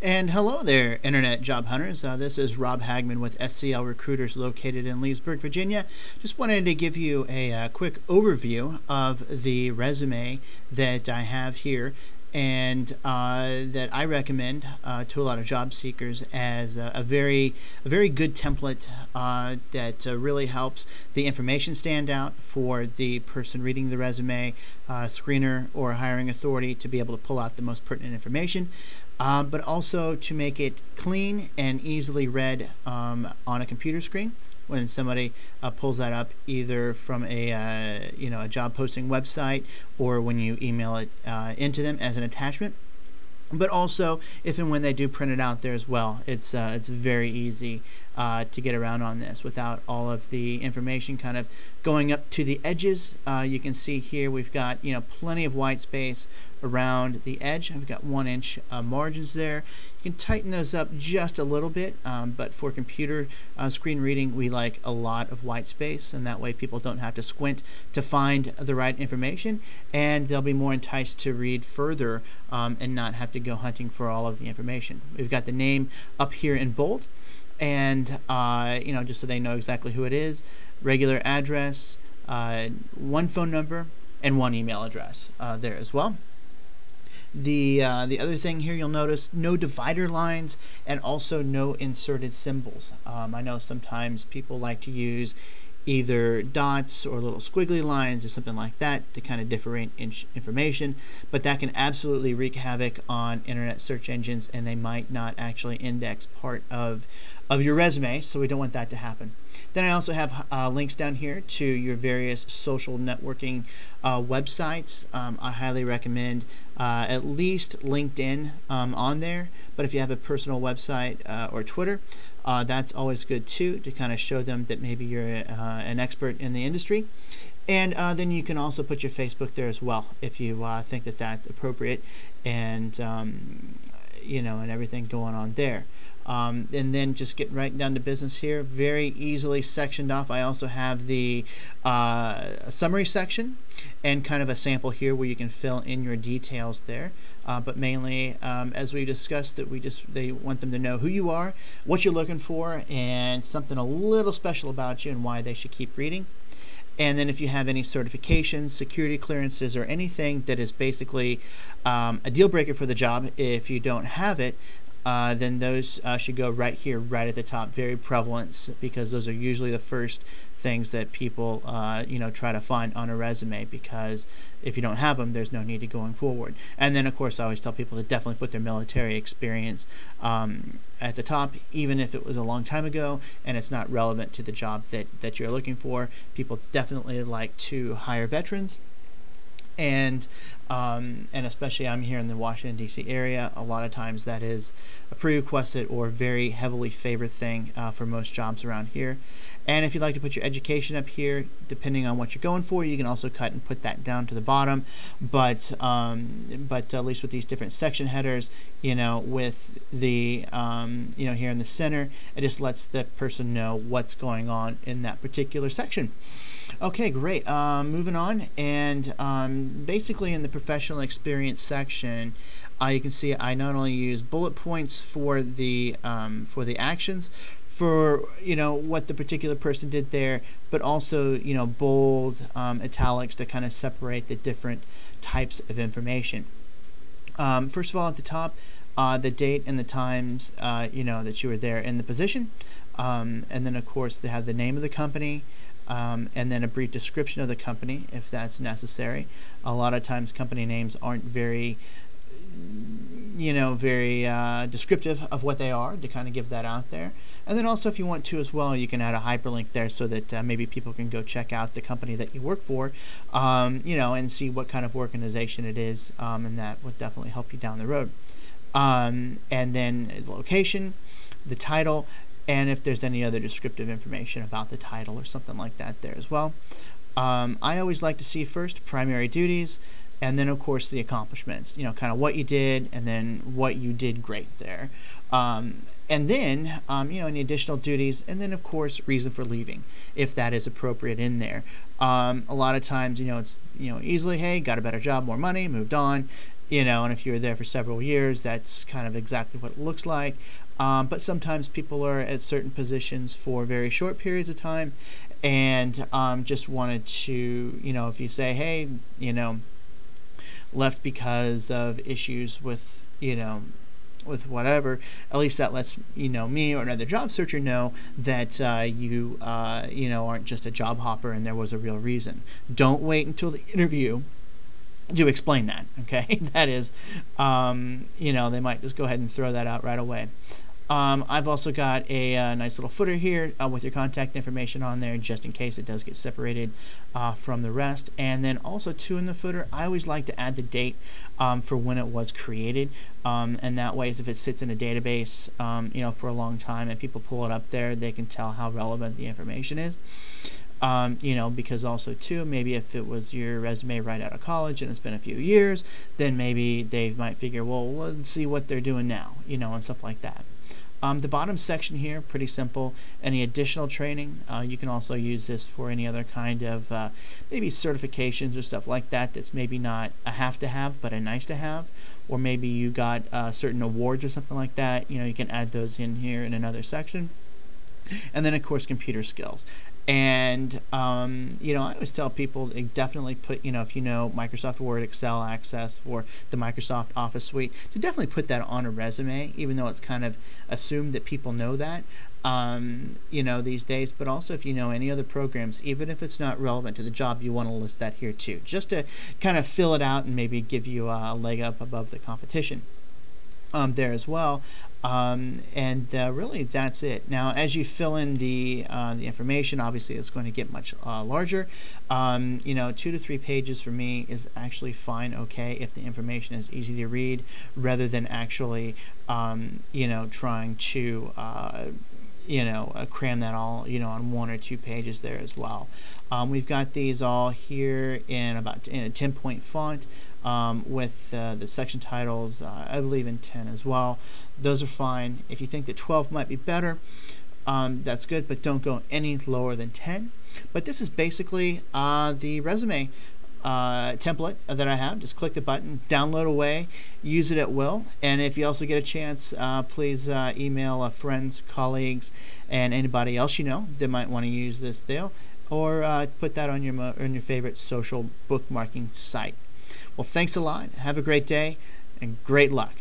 And hello there, Internet Job Hunters. This is Rob Hagman with SCL Recruiters located in Leesburg, Virginia. Just wanted to give you a quick overview of the resume that I have here and that I recommend to a lot of job seekers as a very good template that really helps the information stand out for the person reading the resume, screener or hiring authority to be able to pull out the most pertinent information. But also to make it clean and easily read on a computer screen when somebody pulls that up, either from a job posting website or when you email it into them as an attachment. But also, if and when they do print it out there as well, it's very easy to get around on this without all of the information kind of going up to the edges. You can see here we've got plenty of white space around the edge. I've got 1-inch margins there. You can tighten those up just a little bit, but for computer screen reading, we like a lot of white space, and that way people don't have to squint to find the right information, and they'll be more enticed to read further and not have to go hunting for all of the information. We've got the name up here in bold, and just so they know exactly who it is, regular address, one phone number, and one email address there as well. The other thing here, you'll notice no divider lines and also no inserted symbols. I know sometimes people like to use either dots or little squiggly lines or something like that to kind of differentiate information, but that can absolutely wreak havoc on internet search engines, and they might not actually index part of your resume, so we don't want that to happen. Then I also have links down here to your various social networking websites. I highly recommend at least LinkedIn on there, but if you have a personal website or Twitter, that's always good too, to kind of show them that maybe you're an expert in the industry. And then you can also put your Facebook there as well if you think that that's appropriate, and and everything going on there. And then just get right down to business here, very easily sectioned off. I also have the summary section and kind of a sample here where you can fill in your details there. But mainly, as we discussed, that they want them to know who you are, what you're looking for, and something a little special about you and why they should keep reading. And then if you have any certifications, security clearances, or anything that is basically a deal breaker for the job, if you don't have it, then those should go right here, right at the top. Very prevalent, because those are usually the first things that people try to find on a resume, because if you don't have them, there's no need to going forward. And then of course I always tell people to definitely put their military experience at the top, even if it was a long time ago and it's not relevant to the job that you're looking for. People definitely like to hire veterans. And especially I'm here in the Washington, D.C. area, a lot of times that is a prerequisite or very heavily favored thing for most jobs around here. And if you'd like to put your education up here, depending on what you're going for, you can also cut and put that down to the bottom. But at least with these different section headers, with the here in the center, it just lets the person know what's going on in that particular section. Okay, great. Moving on, and basically in the professional experience section, you can see I not only use bullet points for the actions, for what the particular person did there, but also bold, italics to kind of separate the different types of information. First of all, at the top, the date and the times that you were there in the position, and then of course they have the name of the company. And then a brief description of the company if that's necessary. A lot of times company names aren't very descriptive of what they are, to kind of give that out there. And then also, if you want to as well, you can add a hyperlink there so that maybe people can go check out the company that you work for, and see what kind of organization it is, and that would definitely help you down the road. And then the location, the title, and if there's any other descriptive information about the title or something like that there as well. I always like to see first primary duties, and then of course the accomplishments, kind of what you did and then what you did great there. And then any additional duties, and then of course reason for leaving, if that is appropriate in there. A lot of times it's easily, hey, got a better job, more money, moved on. and if you were there for several years, that's kind of exactly what it looks like. But sometimes people are at certain positions for very short periods of time, and just wanted to, if you say, hey, left because of issues with, with whatever, at least that lets me or another job searcher know that you aren't just a job hopper and there was a real reason. Don't wait until the interview to explain that. Okay, that is, they might just go ahead and throw that out right away. I've also got a nice little footer here with your contact information on there, just in case it does get separated from the rest. And then also, too, in the footer, I always like to add the date for when it was created, and that way, if it sits in a database, for a long time, and people pull it up there, they can tell how relevant the information is. Because also, too, maybe if it was your resume right out of college and it's been a few years, then maybe they might figure, well, let's see what they're doing now, and stuff like that. The bottom section here, pretty simple. Any additional training, you can also use this for any other kind of maybe certifications or stuff like that that's maybe not a have to have, but a nice to have. Or maybe you got certain awards or something like that. You can add those in here in another section. And then, of course, computer skills. And, I always tell people definitely put, if you know Microsoft Word, Excel, Access, or the Microsoft Office suite, to definitely put that on a resume, even though it's kind of assumed that people know that, these days. But also, if you know any other programs, even if it's not relevant to the job, you want to list that here too, just to kind of fill it out and maybe give you a leg up above the competition. There as well, and really that's it. Now, as you fill in the information, obviously it's going to get much larger. 2 to 3 pages for me is actually fine. Okay, if the information is easy to read, rather than actually trying to cram that all on 1 or 2 pages there as well. We've got these all here in a 10-point font with the section titles, I believe in 10 as well. Those are fine. If you think that 12 might be better, that's good, but don't go any lower than 10. But this is basically the resume template that I have. Just click the button, download away, use it at will. And if you also get a chance, please email friends, colleagues, and anybody else that might want to use this deal, or put that on your favorite social bookmarking site. Well, thanks a lot. Have a great day and great luck.